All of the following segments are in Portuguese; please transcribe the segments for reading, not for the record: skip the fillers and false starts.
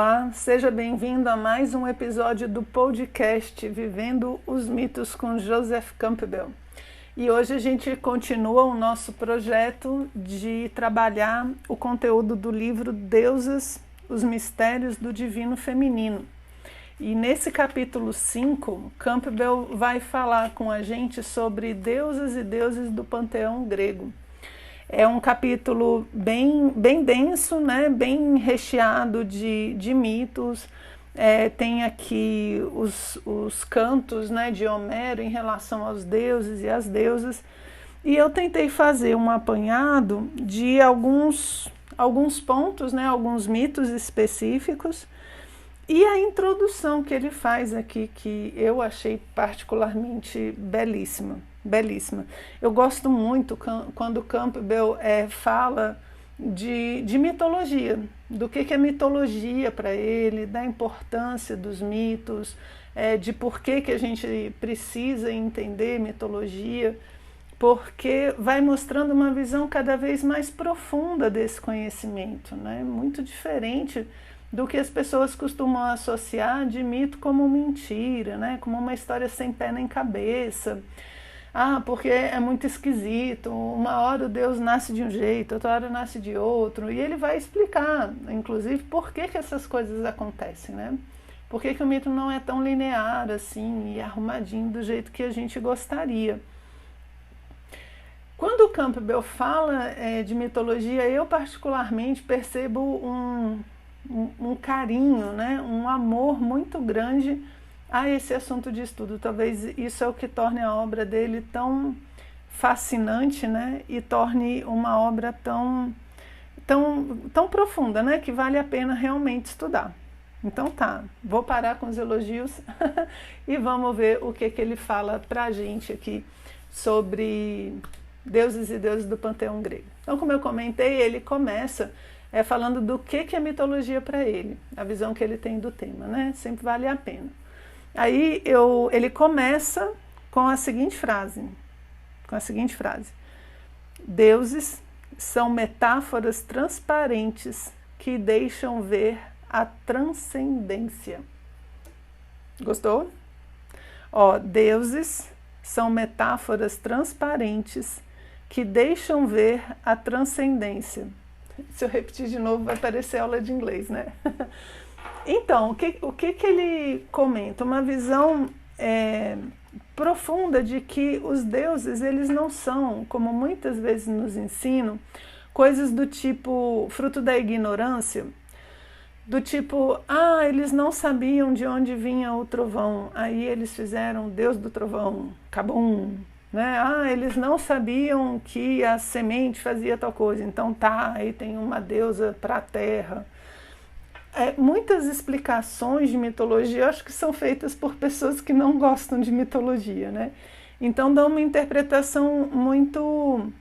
Olá, seja bem-vindo a mais um episódio do podcast Vivendo os Mitos com Joseph Campbell. E hoje a gente continua o nosso projeto de trabalhar o conteúdo do livro Deusas, os Mistérios do Divino Feminino. E nesse capítulo 5, Campbell vai falar com a gente sobre deusas e deuses do panteão grego. É um capítulo bem denso, né? Bem recheado de mitos. Tem aqui os cantos, né, de Homero em relação aos deuses e às deusas. E eu tentei fazer um apanhado de alguns pontos, né, alguns mitos específicos. E a introdução que ele faz aqui, que eu achei particularmente belíssima. Belíssima. Eu gosto muito quando Campbell fala de mitologia, do que é mitologia para ele, da importância dos mitos, de por que a gente precisa entender mitologia, porque vai mostrando uma visão cada vez mais profunda desse conhecimento, né? Muito diferente do que as pessoas costumam associar de mito como mentira, né? Como uma história sem pé nem cabeça. Porque é muito esquisito, uma hora o Deus nasce de um jeito, outra hora nasce de outro, e ele vai explicar, inclusive, por que essas coisas acontecem, né? Por que o mito não é tão linear assim e arrumadinho do jeito que a gente gostaria. Quando o Campbell fala de mitologia, eu particularmente percebo um carinho, né? Um amor muito grande a esse assunto de estudo. Talvez isso é o que torne a obra dele tão fascinante, né? E torne uma obra tão profunda, né? Que vale a pena realmente estudar. Então tá, vou parar com os elogios e vamos ver o que ele fala pra gente aqui sobre deuses e deuses do panteão grego. Então, como eu comentei, ele começa falando do que é mitologia para ele, a visão que ele tem do tema, né? Sempre vale a pena. Aí ele começa com a seguinte frase, deuses são metáforas transparentes que deixam ver a transcendência. Gostou? Deuses são metáforas transparentes que deixam ver a transcendência. Se eu repetir de novo vai parecer aula de inglês, né? Então, o que ele comenta? Uma visão profunda de que os deuses, eles não são, como muitas vezes nos ensinam, coisas do tipo fruto da ignorância, do tipo, eles não sabiam de onde vinha o trovão, aí eles fizeram o deus do trovão, Kabum, né? Eles não sabiam que a semente fazia tal coisa, então aí tem uma deusa para a terra. Muitas explicações de mitologia eu acho que são feitas por pessoas que não gostam de mitologia, né? Então dão uma interpretação muito,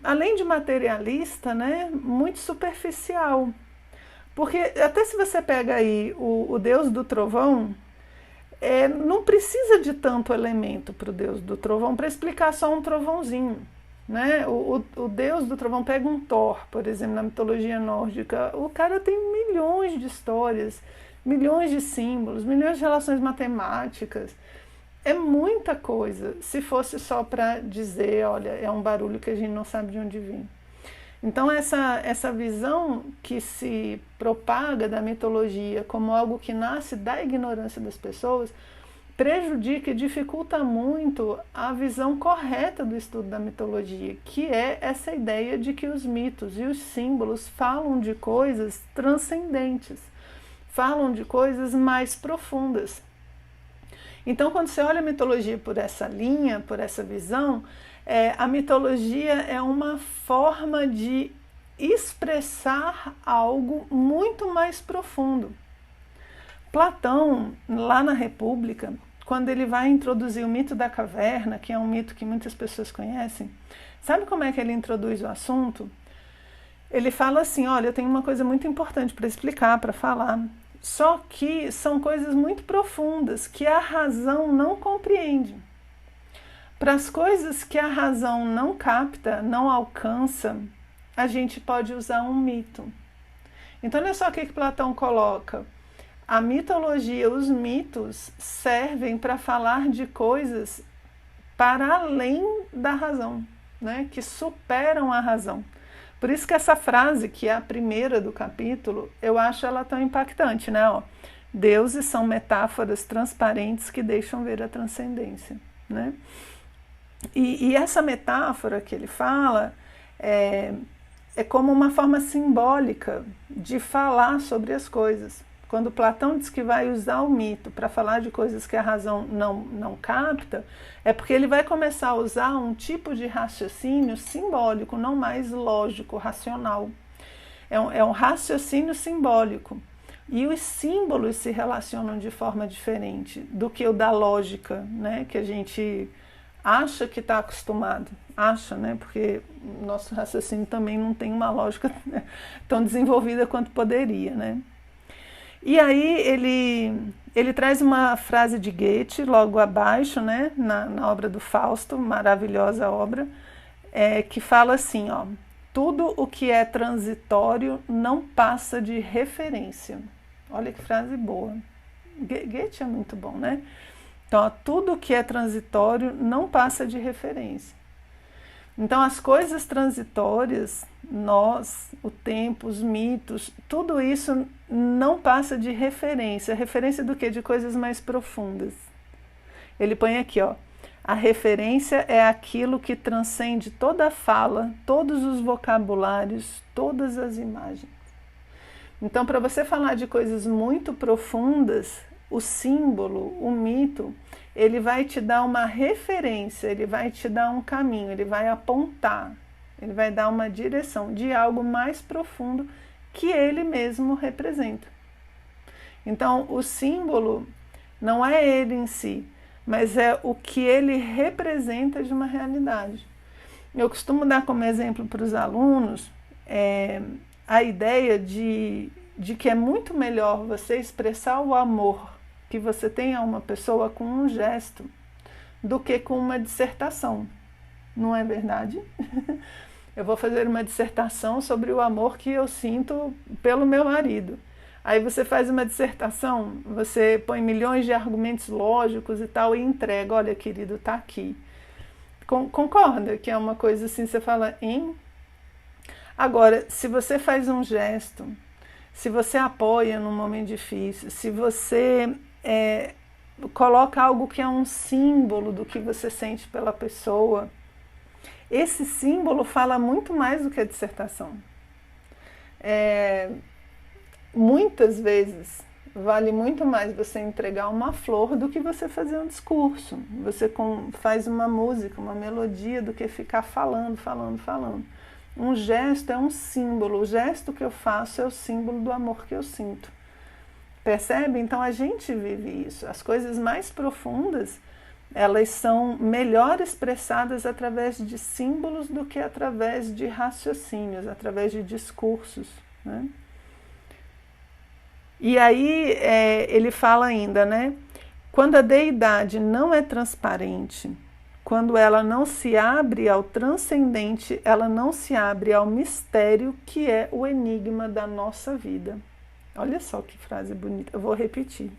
além de materialista, né? Muito superficial. Porque até se você pega aí o deus do trovão, não precisa de tanto elemento para o deus do trovão para explicar só um trovãozinho. Né? O deus do trovão, pega um Thor, por exemplo, na mitologia nórdica, o cara tem milhões de histórias, milhões de símbolos, milhões de relações matemáticas, é muita coisa, se fosse só para dizer, olha, é um barulho que a gente não sabe de onde vem. Então essa visão que se propaga da mitologia como algo que nasce da ignorância das pessoas, prejudica e dificulta muito a visão correta do estudo da mitologia, que é essa ideia de que os mitos e os símbolos falam de coisas transcendentes, falam de coisas mais profundas. Então, quando você olha a mitologia por essa linha, por essa visão, a mitologia é uma forma de expressar algo muito mais profundo. Platão, lá na República, quando ele vai introduzir o mito da caverna, que é um mito que muitas pessoas conhecem, sabe como é que ele introduz o assunto? Ele fala assim, olha, eu tenho uma coisa muito importante para explicar, para falar, só que são coisas muito profundas que a razão não compreende. Para as coisas que a razão não capta, não alcança, a gente pode usar um mito. Então, olha só o que Platão coloca. A mitologia, os mitos, servem para falar de coisas para além da razão, né? Que superam a razão. Por isso que essa frase, que é a primeira do capítulo, eu acho ela tão impactante, né? Ó, deuses são metáforas transparentes que deixam ver a transcendência, né? E essa metáfora que ele fala é como uma forma simbólica de falar sobre as coisas. Quando Platão diz que vai usar o mito para falar de coisas que a razão não capta, é porque ele vai começar a usar um tipo de raciocínio simbólico, não mais lógico, racional. É um raciocínio simbólico. E os símbolos se relacionam de forma diferente do que o da lógica, né? Que a gente acha que está acostumado. Acha, né? Porque o nosso raciocínio também não tem uma lógica tão desenvolvida quanto poderia, né? E aí ele traz uma frase de Goethe logo abaixo, né, na obra do Fausto, maravilhosa obra, que fala assim, ó, tudo o que é transitório não passa de referência. Olha que frase boa. Goethe é muito bom, né? Então, ó, tudo o que é transitório não passa de referência. Então, as coisas transitórias, nós, o tempo, os mitos, tudo isso não passa de referência. Referência do quê? De coisas mais profundas. Ele põe aqui, ó, a referência é aquilo que transcende toda a fala, todos os vocabulários, todas as imagens. Então, para você falar de coisas muito profundas, o símbolo, o mito, ele vai te dar uma referência, ele vai te dar um caminho, ele vai apontar, ele vai dar uma direção de algo mais profundo que ele mesmo representa. Então, o símbolo não é ele em si, mas é o que ele representa de uma realidade. Eu costumo dar como exemplo para os alunos a ideia de que é muito melhor você expressar o amor que você tem a uma pessoa com um gesto do que com uma dissertação. Não é verdade? Eu vou fazer uma dissertação sobre o amor que eu sinto pelo meu marido. Aí você faz uma dissertação, você põe milhões de argumentos lógicos e tal e entrega, olha querido, tá aqui. Concorda que é uma coisa assim, você fala, hein? Agora, se você faz um gesto, se você apoia num momento difícil, se você coloca algo que é um símbolo do que você sente pela pessoa, esse símbolo fala muito mais do que a dissertação. Muitas vezes vale muito mais você entregar uma flor do que você fazer um discurso. Você faz uma música, uma melodia, do que ficar falando. Um gesto é um símbolo. O gesto que eu faço é o símbolo do amor que eu sinto. Percebe? Então a gente vive isso. As coisas mais profundas, elas são melhor expressadas através de símbolos do que através de raciocínios, através de discursos, né? E aí ele fala ainda, né? Quando a deidade não é transparente, quando ela não se abre ao transcendente, ela não se abre ao mistério que é o enigma da nossa vida. Olha só que frase bonita. Eu vou repetir.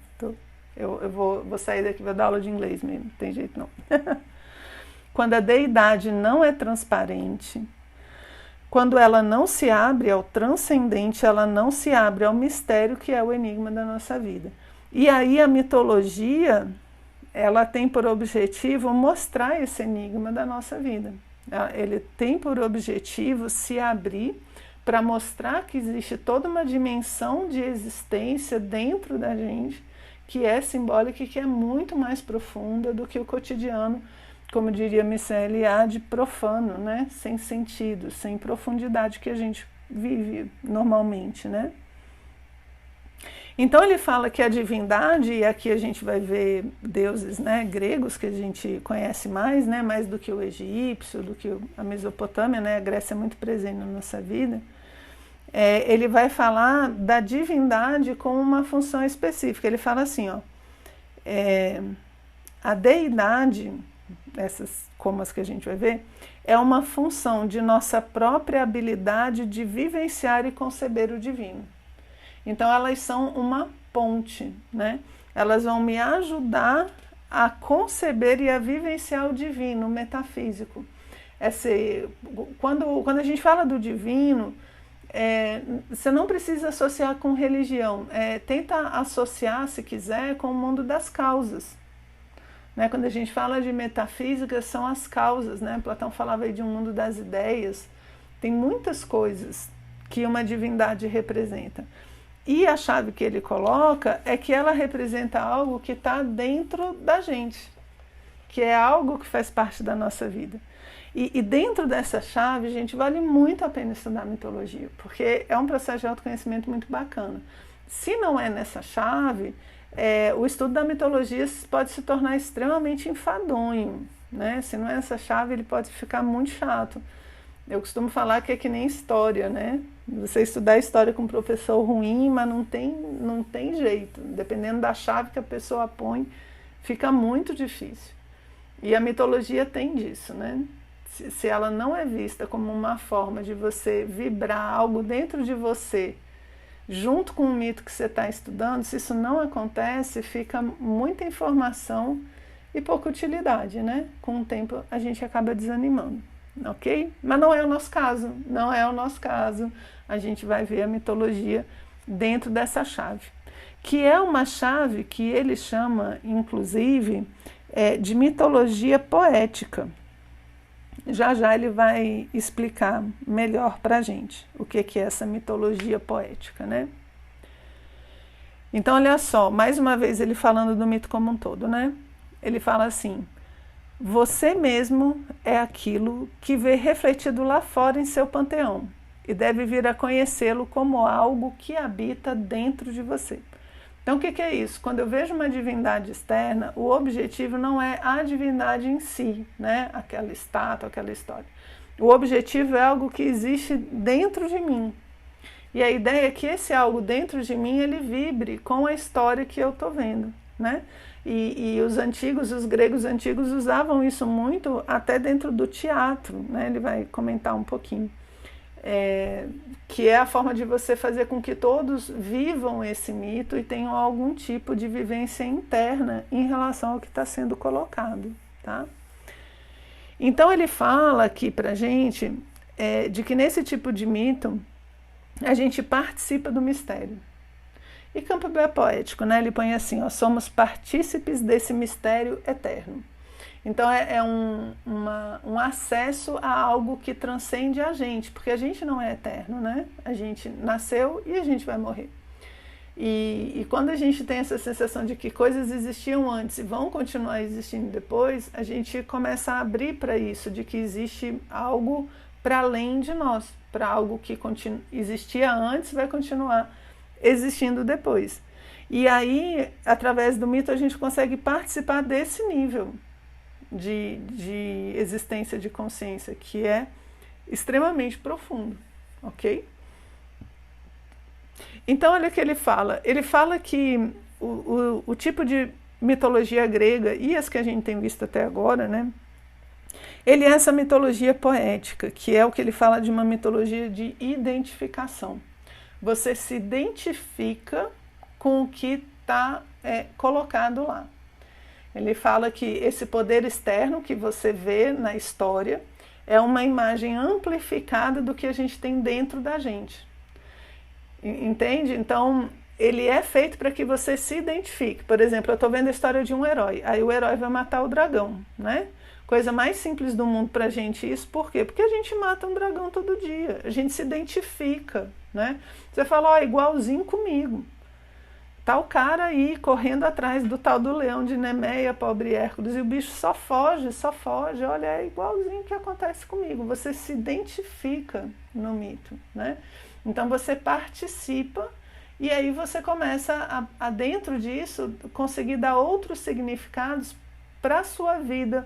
Eu vou sair daqui, vou dar aula de inglês mesmo, não tem jeito não. Quando a deidade não é transparente, quando ela não se abre ao transcendente, ela não se abre ao mistério que é o enigma da nossa vida. E aí a mitologia, ela tem por objetivo mostrar esse enigma da nossa vida. Ele tem por objetivo se abrir para mostrar que existe toda uma dimensão de existência dentro da gente que é simbólica e que é muito mais profunda do que o cotidiano, como diria Michel Eliade, profano, né? Sem sentido, sem profundidade que a gente vive normalmente, né? Então ele fala que a divindade, e aqui a gente vai ver deuses, né, gregos que a gente conhece mais, né, mais do que o egípcio, do que a Mesopotâmia, né, a Grécia é muito presente na nossa vida. Ele vai falar da divindade com uma função específica. Ele fala assim, ó, a deidade, essas como as que a gente vai ver, é uma função de nossa própria habilidade de vivenciar e conceber o divino. Então elas são uma ponte, né? Elas vão me ajudar a conceber e a vivenciar o divino, o metafísico. Quando a gente fala do divino, você não precisa associar com religião, tenta associar, se quiser, com o mundo das causas. Né? Quando a gente fala de metafísica, são as causas, né? Platão falava aí de um mundo das ideias, tem muitas coisas que uma divindade representa. E a chave que ele coloca é que ela representa algo que está dentro da gente, que é algo que faz parte da nossa vida. E dentro dessa chave, gente, vale muito a pena estudar mitologia, porque é um processo de autoconhecimento muito bacana. Se não é nessa chave, o estudo da mitologia pode se tornar extremamente enfadonho, né? Se não é essa chave, ele pode ficar muito chato. Eu costumo falar que é que nem história, né? Você estudar história com um professor ruim, mas não tem jeito. Dependendo da chave que a pessoa põe, fica muito difícil. E a mitologia tem disso, né? Se ela não é vista como uma forma de você vibrar algo dentro de você, junto com o mito que você está estudando, se isso não acontece, fica muita informação e pouca utilidade, né? Com o tempo a gente acaba desanimando, ok? Mas não é o nosso caso, não é o nosso caso. A gente vai ver a mitologia dentro dessa chave, que é uma chave que ele chama, inclusive, de mitologia poética. Já já ele vai explicar melhor para a gente o que é essa mitologia poética, né? Então, olha só, mais uma vez ele falando do mito como um todo, né? Ele fala assim: você mesmo é aquilo que vê refletido lá fora em seu panteão e deve vir a conhecê-lo como algo que habita dentro de você. Então, o que é isso? Quando eu vejo uma divindade externa, o objetivo não é a divindade em si, né? Aquela estátua, aquela história. O objetivo é algo que existe dentro de mim. E a ideia é que esse algo dentro de mim, ele vibre com a história que eu estou vendo, né? E os gregos antigos usavam isso muito até dentro do teatro, né? Ele vai comentar um pouquinho. Que é a forma de você fazer com que todos vivam esse mito e tenham algum tipo de vivência interna em relação ao que está sendo colocado, tá? Então ele fala aqui pra gente de que nesse tipo de mito a gente participa do mistério. E Campbell é poético, né? Ele põe assim, ó, somos partícipes desse mistério eterno. Então um acesso a algo que transcende a gente, porque a gente não é eterno, né? A gente nasceu e a gente vai morrer. E quando a gente tem essa sensação de que coisas existiam antes e vão continuar existindo depois, a gente começa a abrir para isso, de que existe algo para além de nós, para algo que existia antes vai continuar existindo depois. E aí, através do mito, a gente consegue participar desse nível de existência de consciência, que é extremamente profundo, ok? Então, olha o que ele fala. Ele fala que o tipo de mitologia grega, e as que a gente tem visto até agora, né? Ele é essa mitologia poética, que é o que ele fala de uma mitologia de identificação. Você se identifica com o que está colocado lá. Ele fala que esse poder externo que você vê na história é uma imagem amplificada do que a gente tem dentro da gente. Entende? Então, ele é feito para que você se identifique. Por exemplo, eu estou vendo a história de um herói. Aí o herói vai matar o dragão, né? Coisa mais simples do mundo para a gente isso. Por quê? Porque a gente mata um dragão todo dia. A gente se identifica, né? Você fala, ó, igualzinho comigo. Tá o cara aí correndo atrás do tal do leão de Nemeia, pobre Hércules, e o bicho só foge. Olha, é igualzinho que acontece comigo. Você se identifica no mito, né? Então você participa e aí você começa a dentro disso, conseguir dar outros significados para a sua vida,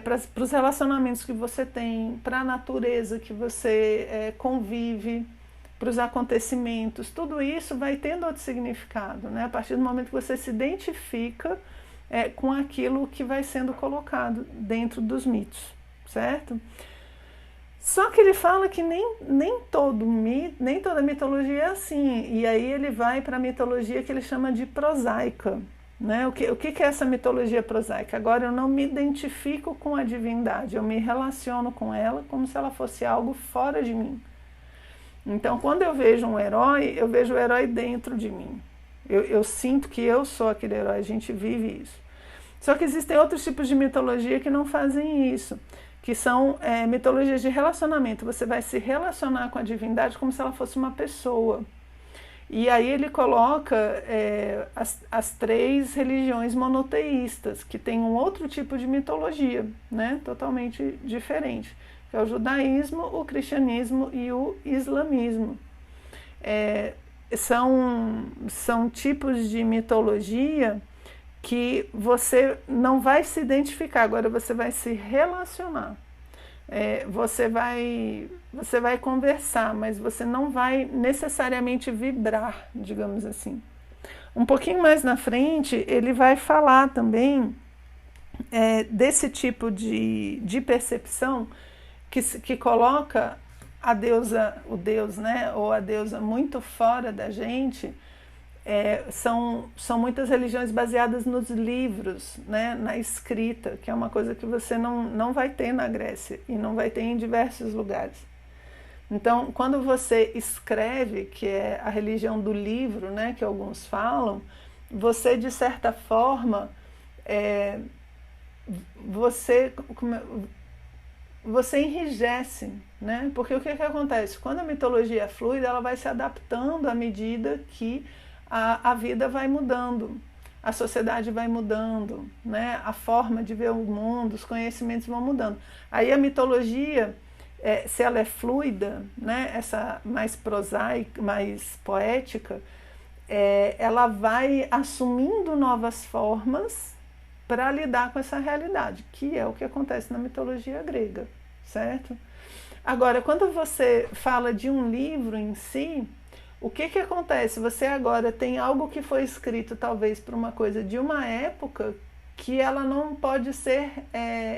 para os relacionamentos que você tem, para a natureza que você convive, para os acontecimentos. Tudo isso vai tendo outro significado, né? A partir do momento que você se identifica com aquilo que vai sendo colocado dentro dos mitos, certo? Só que ele fala que nem toda mitologia é assim. E aí ele vai para a mitologia que ele chama de prosaica. Né? O que é essa mitologia prosaica? Agora eu não me identifico com a divindade, eu me relaciono com ela como se ela fosse algo fora de mim. Então, quando eu vejo um herói, eu vejo o herói dentro de mim. Eu sinto que eu sou aquele herói, a gente vive isso. Só que existem outros tipos de mitologia que não fazem isso, que são mitologias de relacionamento. Você vai se relacionar com a divindade como se ela fosse uma pessoa. E aí ele coloca as 3 religiões monoteístas, que tem um outro tipo de mitologia, né, totalmente diferente, que é o judaísmo, o cristianismo e o islamismo. São tipos de mitologia que você não vai se identificar, agora você vai se relacionar. Você vai conversar, mas você não vai necessariamente vibrar, digamos assim. Um pouquinho mais na frente, ele vai falar também desse tipo de percepção que coloca a deusa, o Deus, né, ou a deusa muito fora da gente. São muitas religiões baseadas nos livros, né, na escrita, que é uma coisa que você não vai ter na Grécia e não vai ter em diversos lugares. Então, quando você escreve, que é a religião do livro, né, que alguns falam, você, de certa forma, você enrijece, né? Porque o que acontece? Quando a mitologia é fluida, ela vai se adaptando à medida que a vida vai mudando, a sociedade vai mudando, né? A forma de ver o mundo, os conhecimentos vão mudando. Aí a mitologia, se ela é fluida, né? Essa mais prosaica, mais poética, ela vai assumindo novas formas para lidar com essa realidade, que é o que acontece na mitologia grega, certo? Agora, quando você fala de um livro em si, o que acontece? Você agora tem algo que foi escrito talvez para uma coisa de uma época que ela não pode ser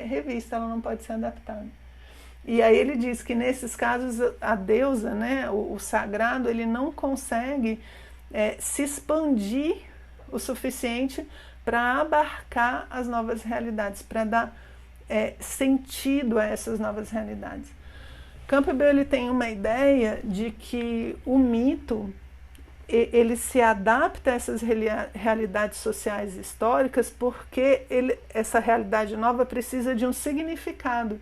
revista, ela não pode ser adaptada. E aí ele diz que nesses casos a deusa, né, o sagrado, ele não consegue se expandir o suficiente para abarcar as novas realidades, para dar sentido a essas novas realidades. Campbell, ele tem uma ideia de que o mito, ele se adapta a essas realidades sociais históricas porque essa realidade nova precisa de um significado,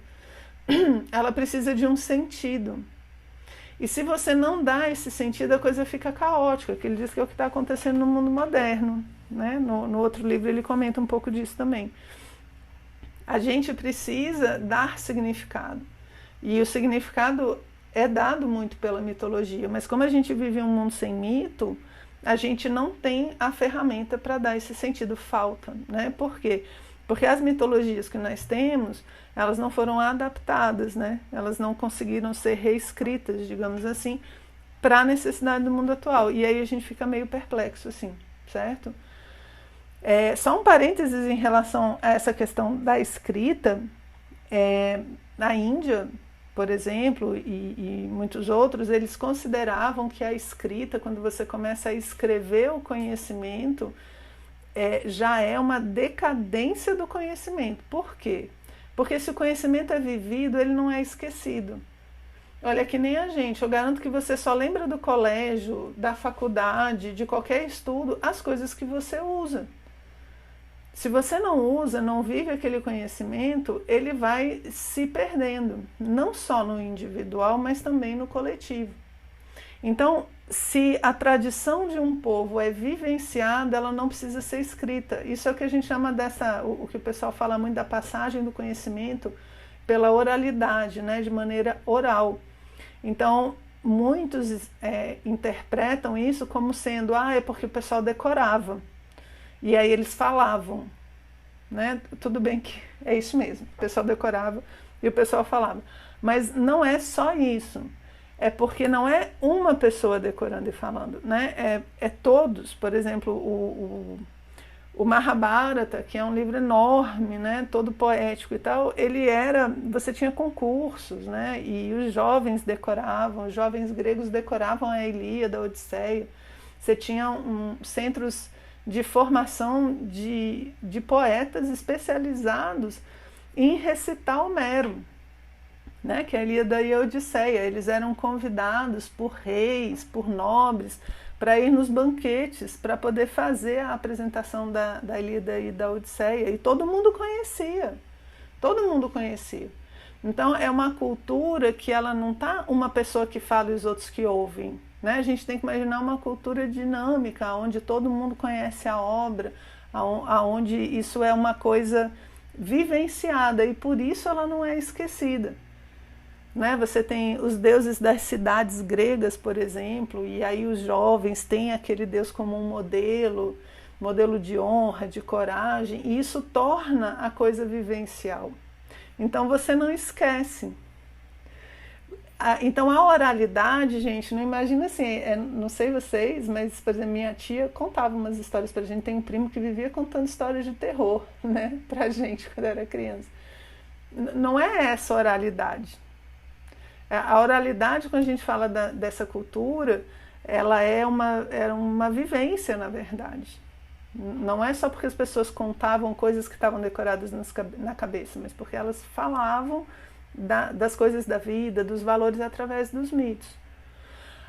ela precisa de um sentido. E se você não dá esse sentido, a coisa fica caótica, que ele diz que é o que está acontecendo no mundo moderno, né? No outro livro ele comenta um pouco disso também. A gente precisa dar significado. E o significado é dado muito pela mitologia, mas como a gente vive um mundo sem mito, a gente não tem a ferramenta para dar esse sentido, falta, né? Por quê? Porque as mitologias que nós temos, elas não foram adaptadas, né? Elas não conseguiram ser reescritas, digamos assim, para a necessidade do mundo atual. E aí a gente fica meio perplexo, assim, certo? Só um parênteses em relação a essa questão da escrita. Na Índia, por exemplo, e muitos outros, eles consideravam que a escrita, quando você começa a escrever o conhecimento, já é uma decadência do conhecimento. Por quê? Porque se o conhecimento é vivido, ele não é esquecido. Olha, que nem a gente, eu garanto que você só lembra do colégio, da faculdade, de qualquer estudo, as coisas que você usa. Se você não usa, não vive aquele conhecimento, ele vai se perdendo, não só no individual, mas também no coletivo. Então, se a tradição de um povo é vivenciada, ela não precisa ser escrita. Isso é o que a gente chama o que o pessoal fala muito da passagem do conhecimento pela oralidade, né, de maneira oral. Então, muitos interpretam isso como sendo, é porque o pessoal decorava. E aí eles falavam, né? Tudo bem que é isso mesmo, o pessoal decorava e o pessoal falava. Mas não é só isso, é porque não é uma pessoa decorando e falando, né? É todos, por exemplo, O Mahabharata, que é um livro enorme, né, todo poético e tal, você tinha concursos, né, e os jovens decoravam, os jovens gregos decoravam a Ilíada, a Odisseia. Você tinha centros de formação de poetas especializados em recitar Homero, né, que é a Ilíada e a Odisseia. Eles eram convidados por reis, por nobres, para ir nos banquetes, para poder fazer a apresentação da Ilíada e da Odisseia. E todo mundo conhecia. Todo mundo conhecia. Então, é uma cultura que ela não está uma pessoa que fala e os outros que ouvem. Né? A gente tem que imaginar uma cultura dinâmica, onde todo mundo conhece a obra, onde isso é uma coisa vivenciada, e por isso ela não é esquecida. Né? Você tem os deuses das cidades gregas, por exemplo, e aí os jovens têm aquele deus como um modelo de honra, de coragem, e isso torna a coisa vivencial. Então você não esquece. Então a oralidade, gente, não imagina assim, não sei vocês, mas, por exemplo, minha tia contava umas histórias pra gente. Tem um primo que vivia contando histórias de terror, né, pra gente quando era criança. Não é essa oralidade. A oralidade, quando a gente fala dessa cultura, ela é uma vivência, na verdade. Não é só porque as pessoas contavam coisas que estavam decoradas na cabeça, mas porque elas falavam das coisas da vida, dos valores através dos mitos.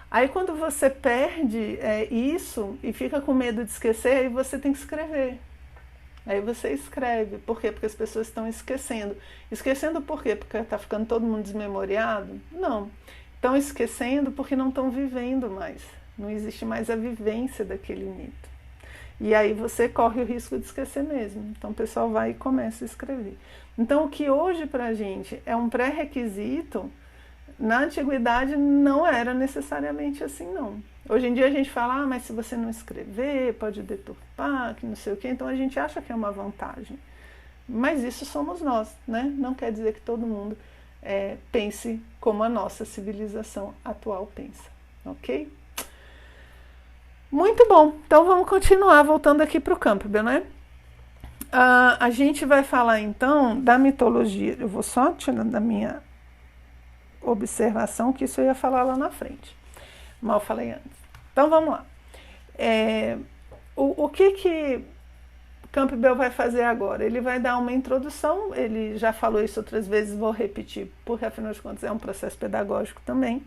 Aí quando você perde isso e fica com medo de esquecer, aí você tem que escrever. Aí você escreve. Por quê? Porque as pessoas estão esquecendo. Esquecendo por quê? Porque está ficando todo mundo desmemoriado? Não. Estão esquecendo porque não estão vivendo mais. Não existe mais a vivência daquele mito. E aí você corre o risco de esquecer mesmo. Então o pessoal vai e começa a escrever. Então o que hoje para a gente é um pré-requisito, na antiguidade não era necessariamente assim, não. Hoje em dia a gente fala, mas se você não escrever, pode deturpar, que não sei o quê. Então a gente acha que é uma vantagem. Mas isso somos nós, né? Não quer dizer que todo mundo pense como a nossa civilização atual pensa, ok? Muito bom. Então vamos continuar, voltando aqui para o Campbell, né? A gente vai falar então da mitologia. Eu vou só tirando da minha observação, que isso eu ia falar lá na frente. Mal falei antes. Então vamos lá. O que Campbell vai fazer agora? Ele vai dar uma introdução, ele já falou isso outras vezes, vou repetir, porque afinal de contas é um processo pedagógico também,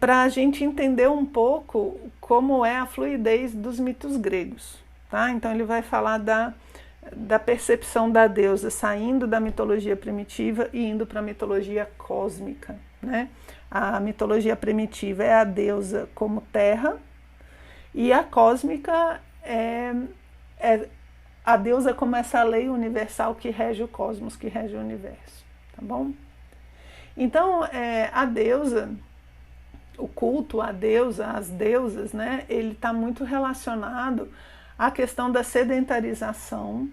para a gente entender um pouco como é a fluidez dos mitos gregos. Tá? Então ele vai falar da percepção da deusa saindo da mitologia primitiva e indo para a mitologia cósmica. Né? A mitologia primitiva é a deusa como terra, e a cósmica é a deusa como essa lei universal que rege o cosmos, que rege o universo. Tá bom? Então, a deusa, o culto à deusa, às deusas, né, ele está muito relacionado à questão da sedentarização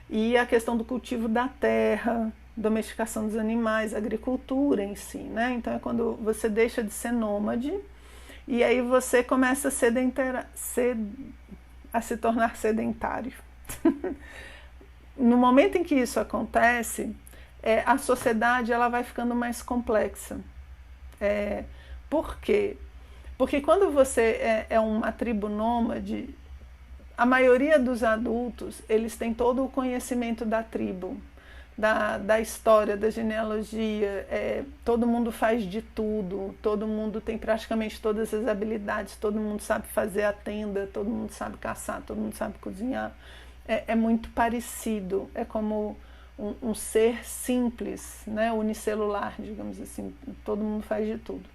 e à questão do cultivo da terra, domesticação dos animais, agricultura em si, né? Então é quando você deixa de ser nômade e aí você começa a se tornar sedentário. No momento em que isso acontece, a sociedade ela vai ficando mais complexa. Por quê? Porque quando você é uma tribo nômade, a maioria dos adultos, eles têm todo o conhecimento da tribo, da história, da genealogia, todo mundo faz de tudo, todo mundo tem praticamente todas as habilidades, todo mundo sabe fazer a tenda, todo mundo sabe caçar, todo mundo sabe cozinhar. É muito parecido, é como um ser simples, né, unicelular, digamos assim, todo mundo faz de tudo.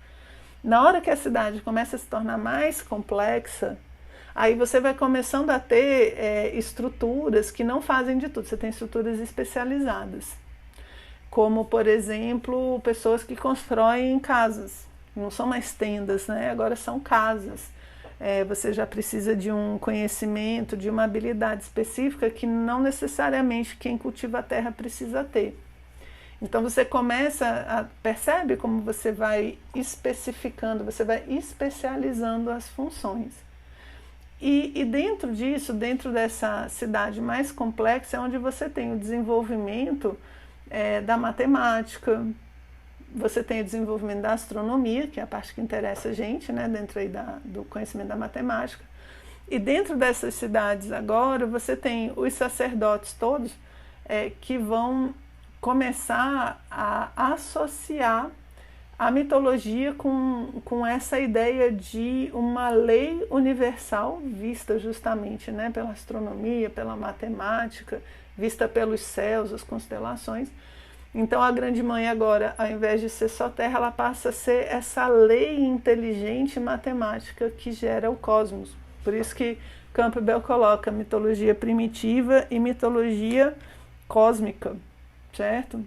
Na hora que a cidade começa a se tornar mais complexa, aí você vai começando a ter estruturas que não fazem de tudo. Você tem estruturas especializadas, como, por exemplo, pessoas que constroem casas. Não são mais tendas, né? Agora são casas. Você já precisa de um conhecimento, de uma habilidade específica que não necessariamente quem cultiva a terra precisa ter. Então você percebe como você vai especificando, você vai especializando as funções. E dentro disso, dentro dessa cidade mais complexa, é onde você tem o desenvolvimento da matemática, você tem o desenvolvimento da astronomia, que é a parte que interessa a gente, né, dentro aí do conhecimento da matemática. E dentro dessas cidades agora, você tem os sacerdotes todos que vão começar a associar a mitologia com essa ideia de uma lei universal vista justamente, né, pela astronomia, pela matemática, vista pelos céus, as constelações. Então a Grande Mãe agora, ao invés de ser só Terra, ela passa a ser essa lei inteligente matemática que gera o cosmos. Por isso que Campbell coloca mitologia primitiva e mitologia cósmica, certo?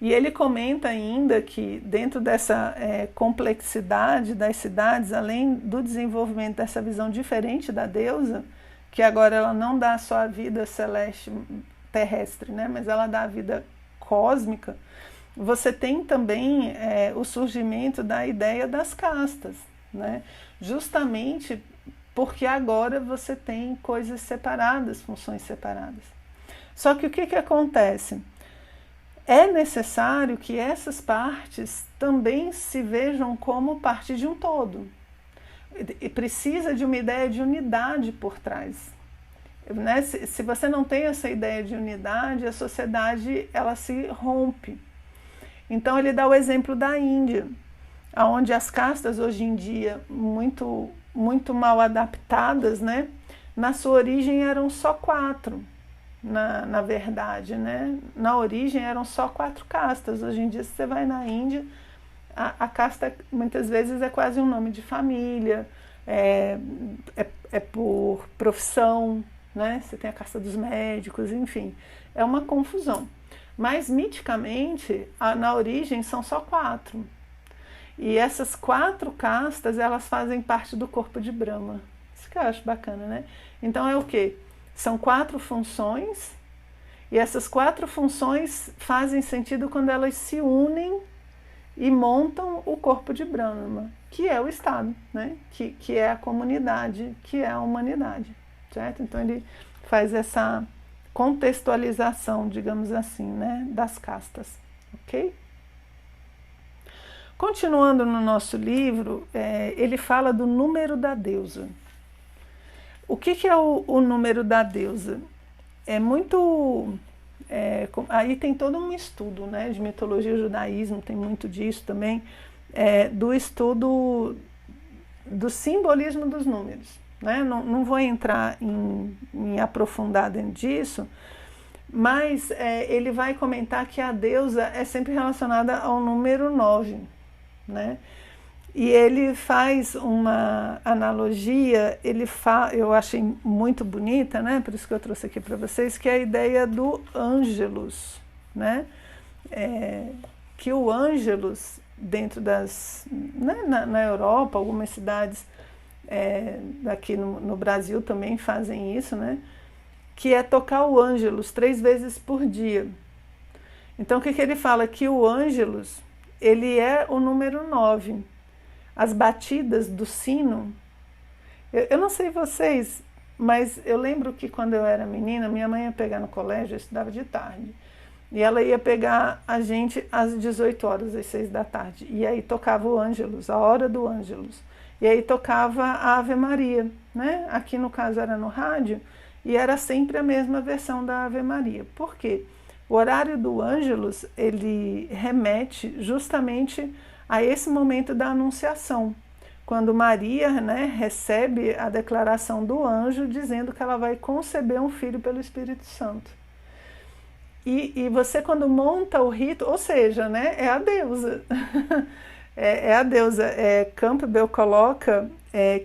E ele comenta ainda que dentro dessa complexidade das cidades, além do desenvolvimento dessa visão diferente da deusa, que agora ela não dá só a vida celeste terrestre, né, mas ela dá a vida cósmica, você tem também o surgimento da ideia das castas, né, justamente porque agora você tem coisas separadas, funções separadas. Só que o que acontece? É necessário que essas partes também se vejam como parte de um todo. E precisa de uma ideia de unidade por trás. Né? Se você não tem essa ideia de unidade, a sociedade ela se rompe. Então ele dá o exemplo da Índia, onde as castas hoje em dia muito mal adaptadas, né? Na sua origem eram só 4. Na verdade, né? Na origem eram só 4 castas. Hoje em dia, se você vai na Índia, a casta muitas vezes é quase um nome de família, é por profissão, né? Você tem a casta dos médicos, enfim, é uma confusão. Mas miticamente, na origem são só 4. E essas 4 castas, elas fazem parte do corpo de Brahma. Isso que eu acho bacana, né? Então é o quê? São 4 funções, e essas 4 funções fazem sentido quando elas se unem e montam o corpo de Brahma, que é o Estado, né? que é a comunidade, que é a humanidade, certo? Então ele faz essa contextualização, digamos assim, né? Das castas, ok? Continuando no nosso livro, ele fala do número da deusa. O que é o número da deusa? É muito... aí tem todo um estudo, né, de mitologia e judaísmo, tem muito disso também, do estudo do simbolismo dos números. Né? Não vou entrar em aprofundar dentro disso, mas ele vai comentar que a deusa é sempre relacionada ao número 9. Né? E ele faz uma analogia, eu achei muito bonita, né? Por isso que eu trouxe aqui para vocês, que é a ideia do ângelus, né? Que o ângelus, dentro das... Né? Na Europa, algumas cidades aqui no Brasil também fazem isso, né? Que é tocar o ângelus 3 vezes por dia. Então, o que ele fala? Que o ângelus, ele é o número 9. As batidas do sino, eu não sei vocês, mas eu lembro que quando eu era menina, minha mãe ia pegar no colégio, eu estudava de tarde, e ela ia pegar a gente às 18 horas, às 6 da tarde, e aí tocava o ângelus, a hora do ângelus, e aí tocava a Ave Maria, né? Aqui no caso era no rádio, e era sempre a mesma versão da Ave Maria. Por quê? O horário do ângelus, ele remete justamente a esse momento da anunciação, quando Maria, né, recebe a declaração do anjo dizendo que ela vai conceber um filho pelo Espírito Santo. E você, quando monta o rito, ou seja, né, é a deusa, é a deusa. Campbell coloca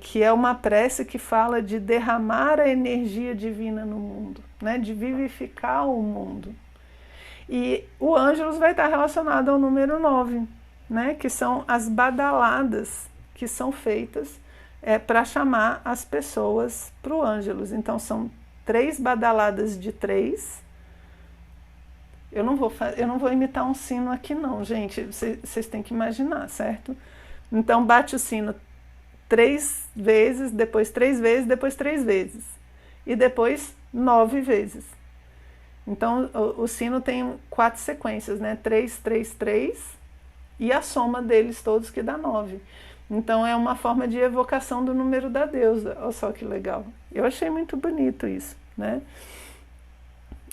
que é uma prece que fala de derramar a energia divina no mundo, né, de vivificar o mundo. E o ângelus vai estar relacionado ao número 9. Né, que são as badaladas que são feitas para chamar as pessoas para o ângelus. Então são 3 badaladas de 3. Eu não vou imitar um sino aqui não, gente. Vocês têm que imaginar, certo? Então bate o sino 3 vezes, depois 3 vezes, depois 3 vezes. E depois 9 vezes. Então, o sino tem 4 sequências, né? 3, 3, 3, e a soma deles todos que dá 9. Então, é uma forma de evocação do número da deusa. Olha só que legal. Eu achei muito bonito isso, né?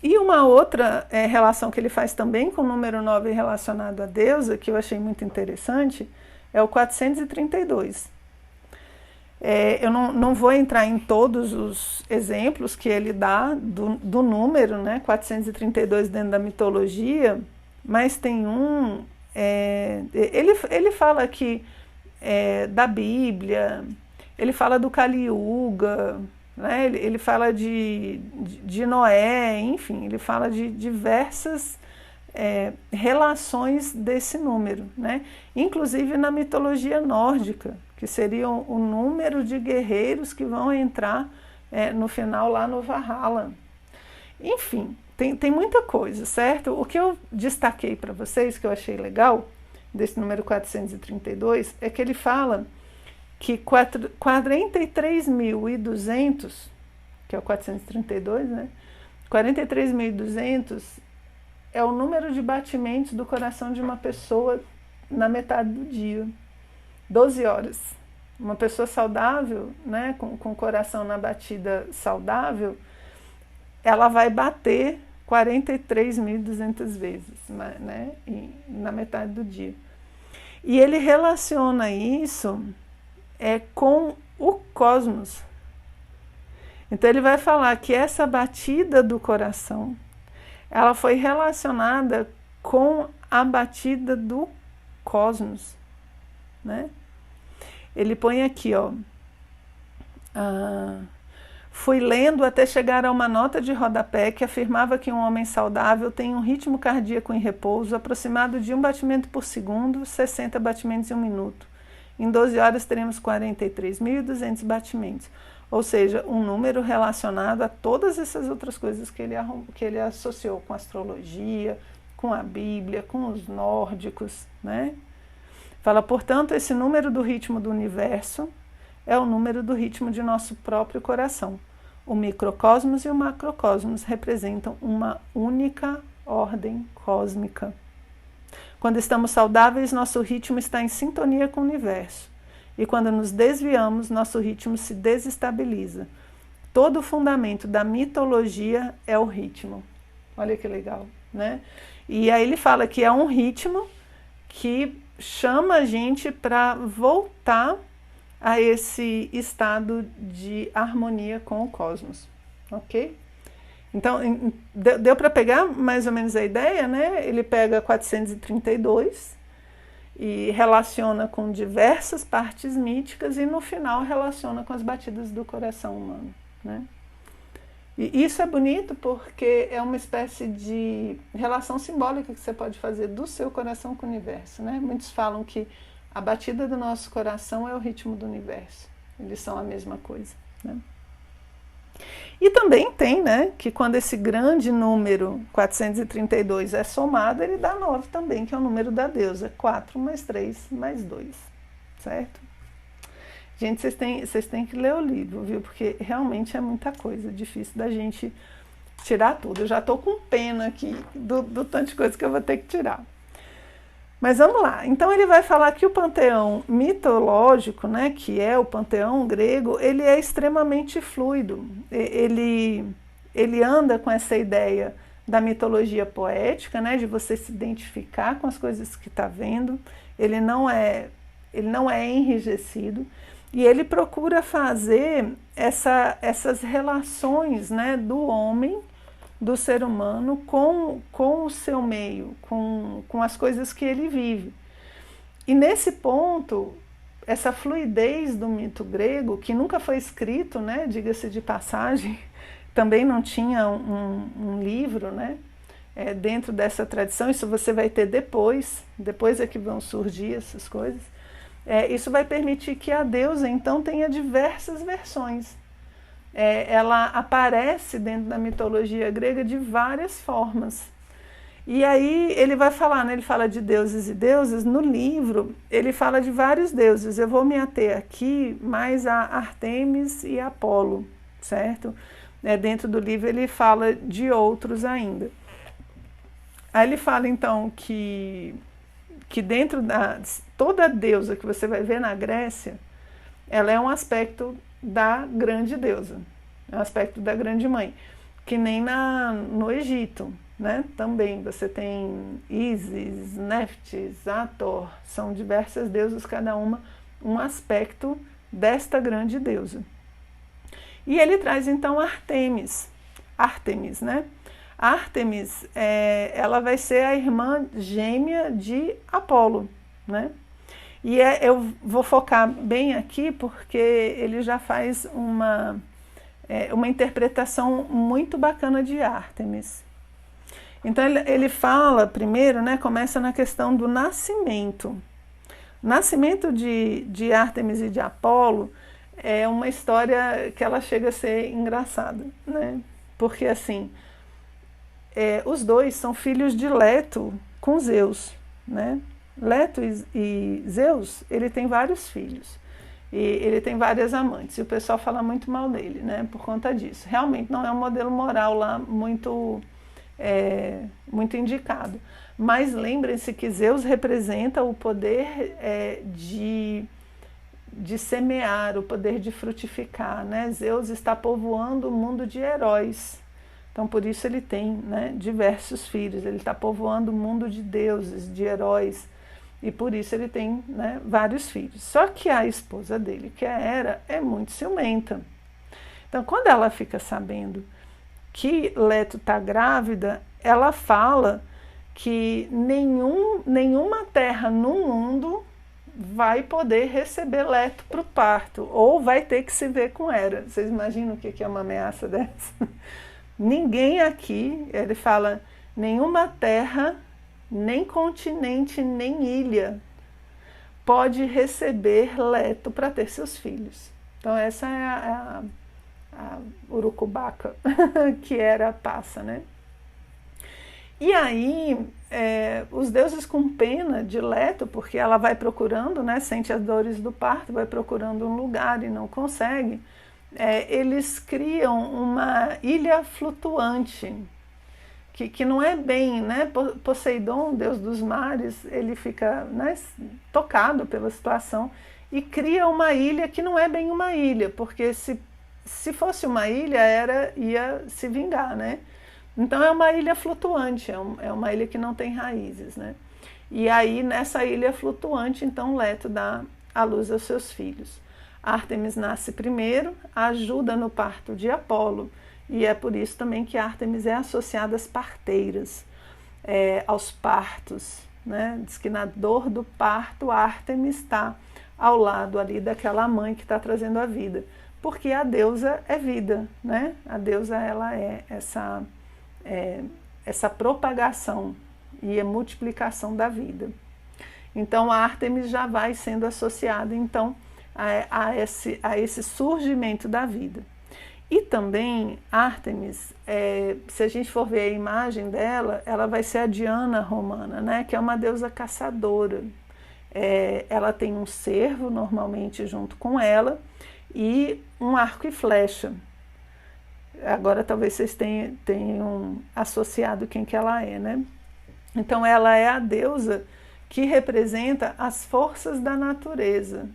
E uma outra relação que ele faz também com o número 9 relacionado à deusa, que eu achei muito interessante, é o 432. Eu não vou entrar em todos os exemplos que ele dá do número, né, 432 dentro da mitologia, mas tem um, ele fala aqui da Bíblia, ele fala do Kali Yuga, né, ele fala de Noé, enfim, ele fala de diversas relações desse número, né, inclusive na mitologia nórdica, que seria o número de guerreiros que vão entrar no final lá no Valhalla. Enfim, tem muita coisa, certo? O que eu destaquei para vocês, que eu achei legal, desse número 432, é que ele fala que 43.200, que é o 432, né? 43.200 é o número de batimentos do coração de uma pessoa na metade do dia. 12 horas. Uma pessoa saudável, né, com o coração na batida saudável, ela vai bater 43.200 vezes, né, na metade do dia. E ele relaciona isso com o cosmos. Então ele vai falar que essa batida do coração, ela foi relacionada com a batida do cosmos, né? Ele põe aqui, ó, fui lendo até chegar a uma nota de rodapé que afirmava que um homem saudável tem um ritmo cardíaco em repouso aproximado de 1 batimento por segundo, 60 batimentos em 1 minuto. Em 12 horas teremos 43.200 batimentos, ou seja, um número relacionado a todas essas outras coisas que ele associou com a astrologia, com a Bíblia, com os nórdicos, né? Fala, portanto, esse número do ritmo do universo é o número do ritmo de nosso próprio coração. O microcosmos e o macrocosmos representam uma única ordem cósmica. Quando estamos saudáveis, nosso ritmo está em sintonia com o universo. E quando nos desviamos, nosso ritmo se desestabiliza. Todo o fundamento da mitologia é o ritmo. Olha que legal, né? E aí ele fala que é um ritmo que chama a gente para voltar a esse estado de harmonia com o cosmos, ok? Então, deu para pegar mais ou menos a ideia, né? Ele pega 432 e relaciona com diversas partes míticas e no final relaciona com as batidas do coração humano, né? E isso é bonito porque é uma espécie de relação simbólica que você pode fazer do seu coração com o universo, né? Muitos falam que a batida do nosso coração é o ritmo do universo. Eles são a mesma coisa, né? E também tem, né, que quando esse grande número 432 é somado, ele dá 9 também, que é o número da deusa. 4 mais 3 mais 2, certo? Gente, vocês têm que ler o livro, viu? Porque realmente é muita coisa, difícil da gente tirar tudo. Eu já estou com pena aqui do tanto de coisa que eu vou ter que tirar. Mas vamos lá. Então ele vai falar que o panteão mitológico, né, que é o panteão grego, ele é extremamente fluido. Ele anda com essa ideia da mitologia poética, né, de você se identificar com as coisas que está vendo. Ele não é enrijecido. E ele procura fazer essas relações, né, do homem, do ser humano, com o seu meio, com as coisas que ele vive. E nesse ponto, essa fluidez do mito grego, que nunca foi escrito, né, diga-se de passagem, também não tinha um livro, né, dentro dessa tradição, isso você vai ter depois é que vão surgir essas coisas. Isso vai permitir que a deusa, então, tenha diversas versões. Ela aparece dentro da mitologia grega de várias formas. E aí ele vai falar, né? Ele fala de deuses e deuses. No livro, ele fala de vários deuses. Eu vou me ater aqui mais a Ártemis e Apolo, certo? Dentro do livro ele fala de outros ainda. Aí ele fala então que dentro da toda deusa que você vai ver na Grécia, ela é um aspecto da grande deusa, é um aspecto da grande mãe, que nem no Egito, né? Também você tem Ísis, Néftis, Hathor, são diversas deusas, cada uma um aspecto desta grande deusa. E ele traz então Ártemis, né? Ártemis, ela vai ser a irmã gêmea de Apolo, né? E eu vou focar bem aqui porque ele já faz uma interpretação muito bacana de Ártemis. Então ele fala primeiro, né, começa na questão do nascimento. O nascimento de Ártemis e de Apolo é uma história que ela chega a ser engraçada, né? Porque assim, os dois são filhos de Leto com Zeus, né? Leto e Zeus, ele tem vários filhos e ele tem várias amantes, e o pessoal fala muito mal dele, né, por conta disso. Realmente não é um modelo moral lá muito indicado, mas lembrem-se que Zeus representa o poder de semear, o poder de frutificar, né? Zeus está povoando o mundo de heróis. Então, por isso ele tem, né, diversos filhos. Ele está povoando o mundo de deuses, de heróis. E por isso ele tem, né, vários filhos. Só que a esposa dele, que é Hera, é muito ciumenta. Então, quando ela fica sabendo que Leto está grávida, ela fala que nenhuma terra no mundo vai poder receber Leto para o parto, ou vai ter que se ver com Hera. Vocês imaginam o que é uma ameaça dessa? Ninguém aqui, ele fala, nenhuma terra, nem continente, nem ilha pode receber Leto para ter seus filhos. Então essa é a urucubaca que Hera passa, né? E aí, os deuses com pena de Leto, porque ela vai procurando, né, sente as dores do parto, vai procurando um lugar e não consegue, eles criam uma ilha flutuante, que não é bem, né, Poseidon, deus dos mares, ele fica, né, tocado pela situação e cria uma ilha que não é bem uma ilha, porque se fosse uma ilha, Hera ia se vingar, né? Então é uma ilha flutuante, é uma ilha que não tem raízes, né? E aí nessa ilha flutuante, então Leto dá à luz aos seus filhos. Ártemis nasce primeiro, ajuda no parto de Apolo, e é por isso também que Ártemis é associada às parteiras, aos partos, né? Diz que na dor do parto, Ártemis está ao lado ali daquela mãe que está trazendo a vida, porque a deusa é vida, né? A deusa, ela é essa propagação e a multiplicação da vida. Então a Ártemis já vai sendo associada então a esse surgimento da vida. E também Ártemis, se a gente for ver a imagem dela, ela vai ser a Diana romana, né, que é uma deusa caçadora. Ela tem um cervo normalmente junto com ela e um arco e flecha. Agora talvez vocês tenham associado quem que ela é, né? Então ela é a deusa que representa as forças da natureza.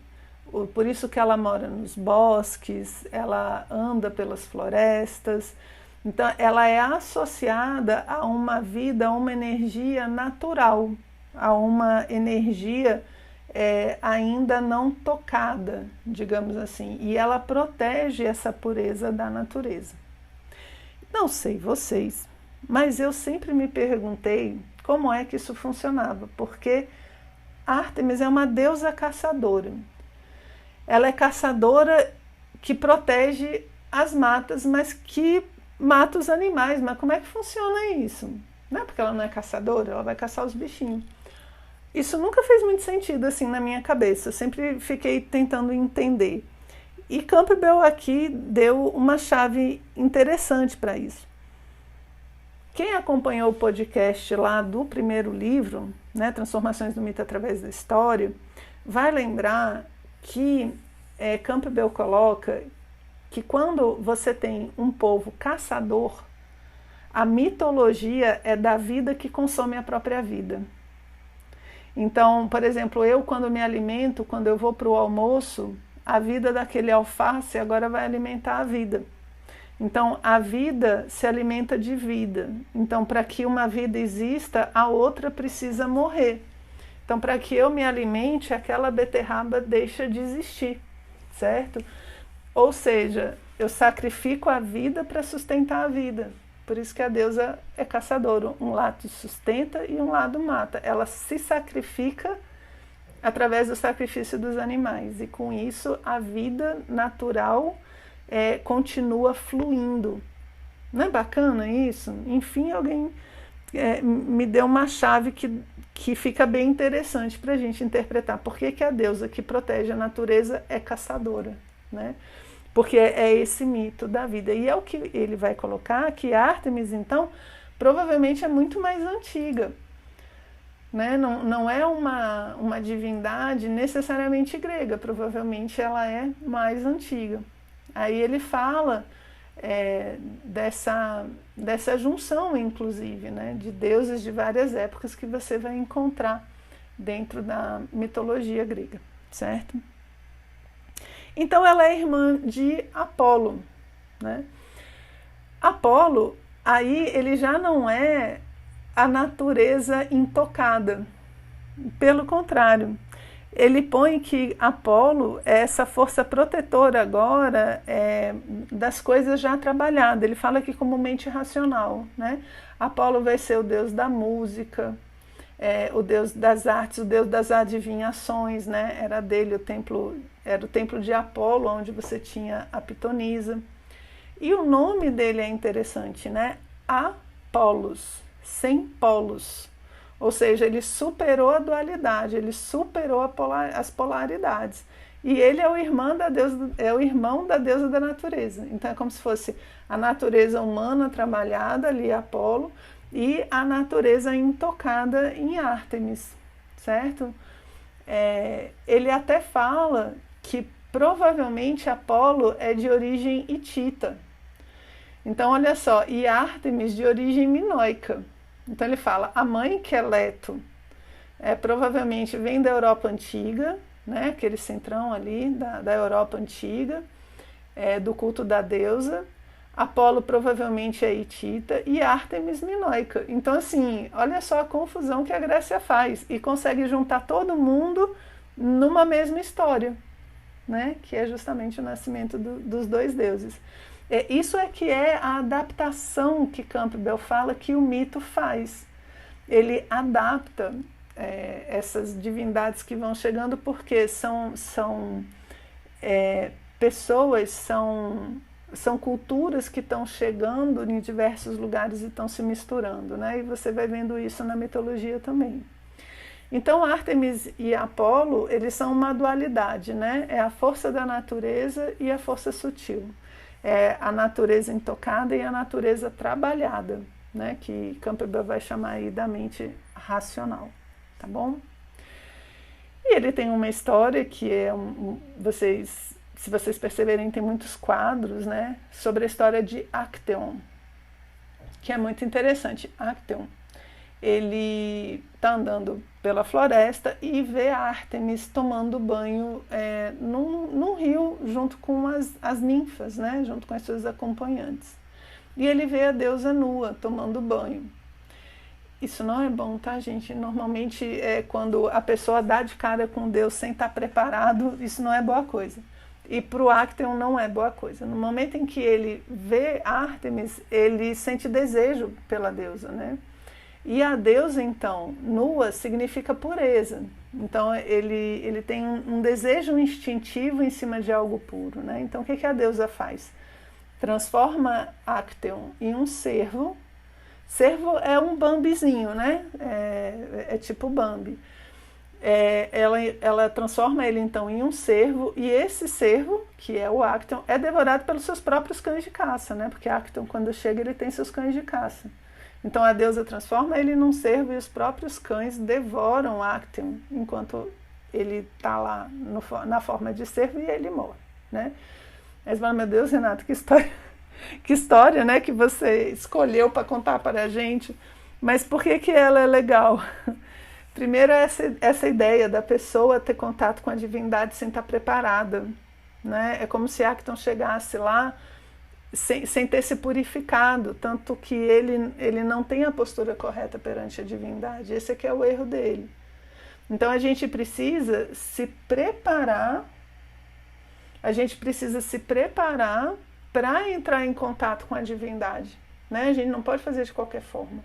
Por isso que ela mora nos bosques, ela anda pelas florestas. Então ela é associada a uma vida, a uma energia natural, a uma energia ainda não tocada, digamos assim. E ela protege essa pureza da natureza. Não sei vocês, mas eu sempre me perguntei como é que isso funcionava, porque Ártemis é uma deusa caçadora. Ela é caçadora que protege as matas, mas que mata os animais. Mas como é que funciona isso? Não é porque ela não é caçadora, ela vai caçar os bichinhos. Isso nunca fez muito sentido assim na minha cabeça, eu sempre fiquei tentando entender. E Campbell aqui deu uma chave interessante para isso. Quem acompanhou o podcast lá do primeiro livro, né, Transformações do Mito através da História, vai lembrar que Campbell coloca que quando você tem um povo caçador, a mitologia é da vida que consome a própria vida. Então, por exemplo, eu quando me alimento, quando eu vou para o almoço, a vida daquele alface agora vai alimentar a vida. Então, a vida se alimenta de vida. Então, para que uma vida exista, a outra precisa morrer. Então, para que eu me alimente, aquela beterraba deixa de existir, certo? Ou seja, eu sacrifico a vida para sustentar a vida. Por isso que a deusa é caçadora. Um lado sustenta e um lado mata. Ela se sacrifica através do sacrifício dos animais. E com isso, a vida natural continua fluindo. Não é bacana isso? Enfim, alguém me deu uma chave que fica bem interessante para a gente interpretar. Por que a deusa que protege a natureza é caçadora, né? Porque é esse mito da vida. E é o que ele vai colocar, que Ártemis, então, provavelmente é muito mais antiga. Né? Não é uma divindade necessariamente grega, provavelmente ela é mais antiga. Aí ele fala dessa junção, inclusive, né, de deuses de várias épocas que você vai encontrar dentro da mitologia grega, certo? Então ela é irmã de Apolo, né? Apolo, aí ele já não é a natureza intocada, pelo contrário. Ele põe que Apolo é essa força protetora agora das coisas já trabalhadas. Ele fala que como mente racional, né? Apolo vai ser o deus da música, o deus das artes, o deus das adivinhações, né? Era dele o templo, era o templo de Apolo, onde você tinha a pitonisa. E o nome dele é interessante, né? Apolos, sem polos. Ou seja, ele superou a dualidade, ele superou as polaridades. E ele é o irmão da deusa da natureza. Então é como se fosse a natureza humana trabalhada ali, Apolo, e a natureza intocada em Ártemis, certo? Ele até fala que provavelmente Apolo é de origem hitita. Então olha só, e Ártemis de origem minoica. Então ele fala, a mãe que é Leto provavelmente vem da Europa Antiga, né, aquele centrão ali da Europa Antiga, do culto da deusa. Apolo provavelmente é hitita e Ártemis minoica. Então assim, olha só a confusão que a Grécia faz e consegue juntar todo mundo numa mesma história, né, que é justamente o nascimento dos dois deuses. Isso que é a adaptação que Campbell fala que o mito faz. Ele adapta essas divindades que vão chegando porque são pessoas, são culturas que estão chegando em diversos lugares e estão se misturando, né? E você vai vendo isso na mitologia também. Então Ártemis e Apolo, eles são uma dualidade, né? É a força da natureza e a força sutil. É a natureza intocada e a natureza trabalhada, né, que Campbell vai chamar aí da mente racional, tá bom? E ele tem uma história que se vocês perceberem, tem muitos quadros, né, sobre a história de Acteon, que é muito interessante. Acteon, ele está andando pela floresta e vê Ártemis tomando banho num rio junto com as ninfas, né, junto com as suas acompanhantes. E ele vê a deusa nua tomando banho. Isso não é bom, tá, gente? Normalmente quando a pessoa dá de cara com Deus sem estar preparado, isso não é boa coisa. E para o Acteon não é boa coisa. No momento em que ele vê Ártemis, ele sente desejo pela deusa, né? E a deusa, então, nua, significa pureza. Então, ele tem um desejo instintivo em cima de algo puro, né? Então, o que a deusa faz? Transforma Acteon em um cervo. Cervo é um bambizinho, né? É tipo Bambi. Ela transforma ele, então, em um cervo. E esse cervo, que é o Acteon, é devorado pelos seus próprios cães de caça, né? Porque Acteon, quando chega, ele tem seus cães de caça. Então a deusa transforma ele num cervo e os próprios cães devoram Actaeon enquanto ele está lá na forma de cervo e ele morre, né? Aí você fala, meu Deus, Renato, que história, né, que você escolheu para contar para a gente. Mas por que ela é legal? Primeiro, essa ideia da pessoa ter contato com a divindade sem estar preparada, né? É como se Actaeon chegasse lá sem ter se purificado, tanto que ele não tem a postura correta perante a divindade. Esse aqui é o erro dele. Então a gente precisa se preparar, para entrar em contato com a divindade, né? A gente não pode fazer de qualquer forma,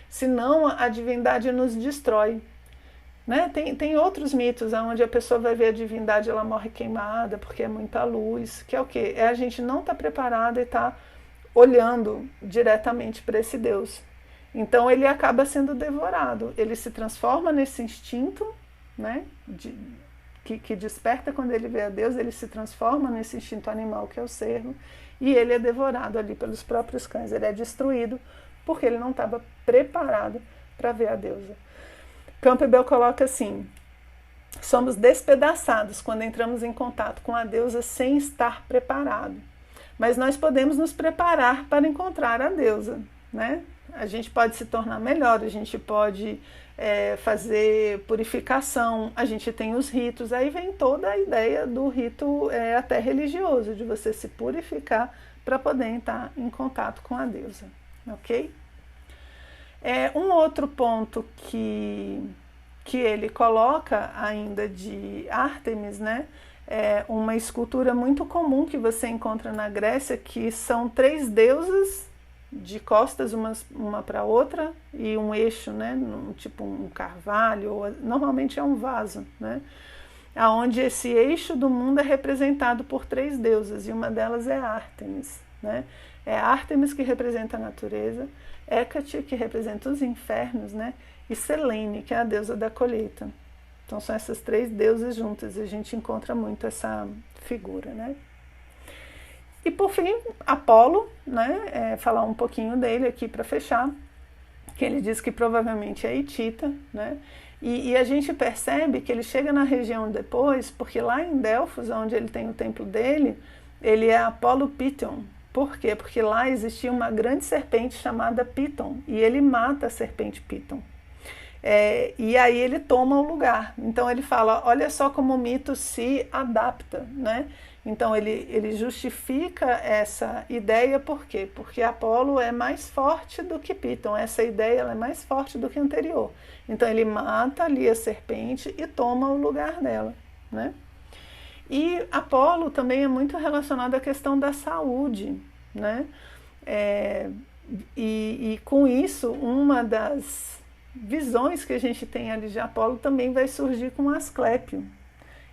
senão a divindade nos destrói, né? Tem outros mitos onde a pessoa vai ver a divindade, ela morre queimada porque é muita luz, que é o quê? É a gente não estar preparada e estar olhando diretamente para esse Deus. Então ele acaba sendo devorado, ele se transforma nesse instinto, né, que desperta quando ele vê a Deus, ele se transforma nesse instinto animal que é o cervo, e ele é devorado ali pelos próprios cães, ele é destruído porque ele não estava preparado para ver a deusa. Campbell coloca assim: somos despedaçados quando entramos em contato com a deusa sem estar preparado, mas nós podemos nos preparar para encontrar a deusa, né? A gente pode se tornar melhor, a gente pode fazer purificação, a gente tem os ritos, aí vem toda a ideia do rito até religioso, de você se purificar para poder entrar em contato com a deusa, ok? Um outro ponto que ele coloca ainda de Ártemis, né? É uma escultura muito comum que você encontra na Grécia, que são 3 deusas de costas uma para outra e um eixo, né, tipo um carvalho, ou normalmente é um vaso, né, aonde esse eixo do mundo é representado por 3 deusas, e uma delas é Ártemis, né? É Ártemis que representa a natureza, Hécate que representa os infernos, né, e Selene, que é a deusa da colheita. Então são essas 3 deusas juntas, e a gente encontra muito essa figura, né? E por fim, Apolo, né, falar um pouquinho dele aqui para fechar, que ele diz que provavelmente é hitita, né, e a gente percebe que ele chega na região depois, porque lá em Delfos, onde ele tem o templo dele, ele é Apolo Piton. Por quê? Porque lá existia uma grande serpente chamada Piton, e ele mata a serpente Piton. E aí ele toma o lugar. Então ele fala, olha só como o mito se adapta, né? Então ele justifica essa ideia, por quê? Porque Apolo é mais forte do que Piton, essa ideia ela é mais forte do que a anterior. Então ele mata ali a serpente e toma o lugar dela, né? E Apolo também é muito relacionado à questão da saúde, né? E com isso, uma das visões que a gente tem ali de Apolo também vai surgir com Asclépio.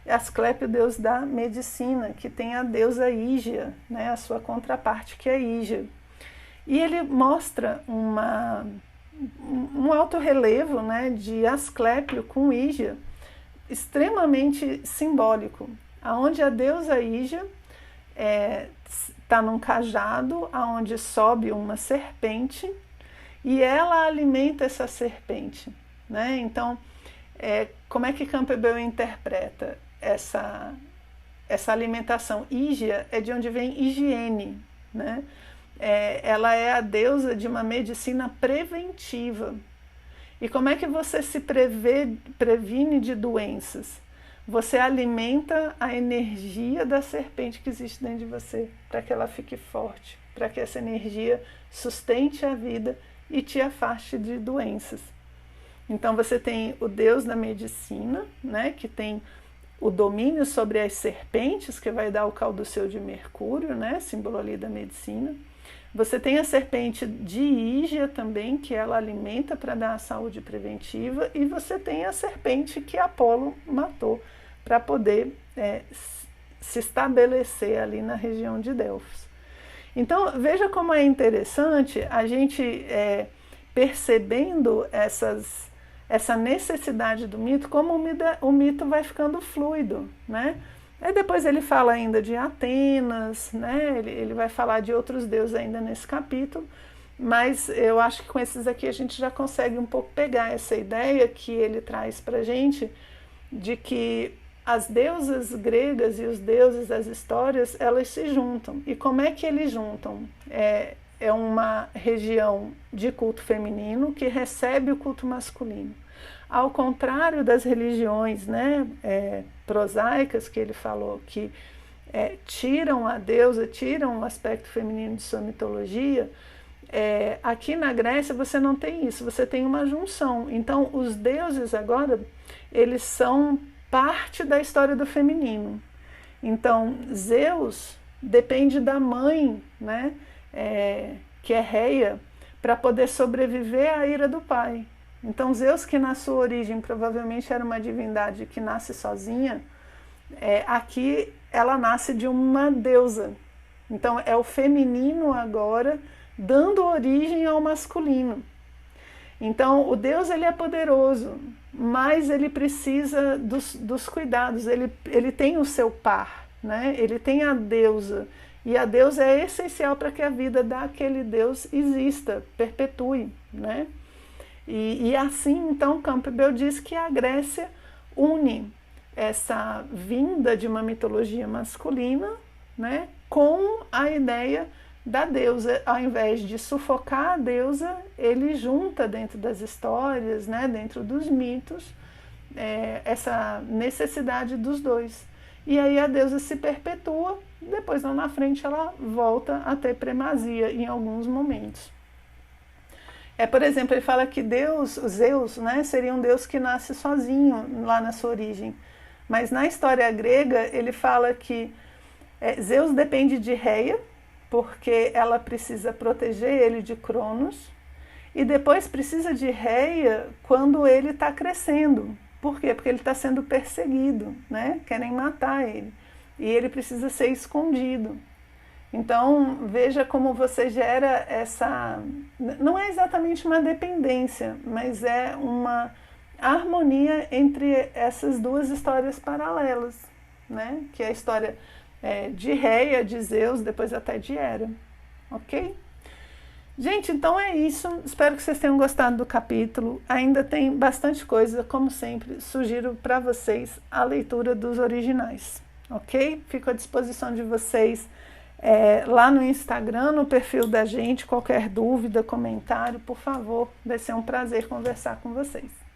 Asclépio, deus da medicina, que tem a deusa Ígia, né, a sua contraparte, que é Ígia. E ele mostra um alto relevo, né, de Asclépio com Ígia, extremamente simbólico, aonde a deusa Ígia está num cajado, aonde sobe uma serpente, e ela alimenta essa serpente, né? Então, como é que Campbell interpreta essa alimentação? Ígia é de onde vem higiene, né? Ela é a deusa de uma medicina preventiva. E como é que você se previne de doenças? Você alimenta a energia da serpente que existe dentro de você, para que ela fique forte, para que essa energia sustente a vida e te afaste de doenças. Então você tem o deus da medicina, né, que tem o domínio sobre as serpentes, que vai dar o caduceu de Mercúrio, né, símbolo ali da medicina. Você tem a serpente de Ígia também, que ela alimenta para dar a saúde preventiva, e você tem a serpente que Apolo matou para poder se estabelecer ali na região de Delfos. Então, veja como é interessante a gente percebendo essa necessidade do mito, como o mito vai ficando fluido, né? Aí depois ele fala ainda de Atenas, né? Ele vai falar de outros deuses ainda nesse capítulo, mas eu acho que com esses aqui a gente já consegue um pouco pegar essa ideia que ele traz para a gente, de que as deusas gregas e os deuses das histórias, elas se juntam. E como é que eles juntam? É uma região de culto feminino que recebe o culto masculino. Ao contrário das religiões, né, prosaicas que ele falou, que tiram a deusa, tiram o aspecto feminino de sua mitologia, aqui na Grécia você não tem isso, você tem uma junção. Então os deuses agora, eles são parte da história do feminino. Então Zeus depende da mãe, né, que é Reia, para poder sobreviver à ira do pai. Então Zeus, que na sua origem provavelmente era uma divindade que nasce sozinha, aqui ela nasce de uma deusa. Então é o feminino agora dando origem ao masculino. Então o Deus, ele é poderoso, mas ele precisa dos cuidados, ele tem o seu par, né? Ele tem a deusa, e a deusa é essencial para que a vida daquele Deus exista, perpetue, né? E assim, então, Campbell diz que a Grécia une essa vinda de uma mitologia masculina, né, com a ideia da deusa. Ao invés de sufocar a deusa, ele junta dentro das histórias, né, dentro dos mitos, essa necessidade dos dois. E aí a deusa se perpetua, depois lá na frente ela volta a ter primazia em alguns momentos. Por exemplo, ele fala que Zeus, né, seria um deus que nasce sozinho lá na sua origem. Mas na história grega, ele fala que Zeus depende de Reia, porque ela precisa proteger ele de Cronos, e depois precisa de Reia quando ele está crescendo. Por quê? Porque ele está sendo perseguido, né? Querem matar ele. E ele precisa ser escondido. Então, veja como você gera essa... Não é exatamente uma dependência, mas é uma harmonia entre essas duas histórias paralelas, né? Que é a história de Reia, de Zeus, depois até de Hera. Ok? Gente, então é isso. Espero que vocês tenham gostado do capítulo. Ainda tem bastante coisa, como sempre. Sugiro para vocês a leitura dos originais. Ok? Fico à disposição de vocês lá no Instagram, no perfil da gente. Qualquer dúvida, comentário, por favor. Vai ser um prazer conversar com vocês.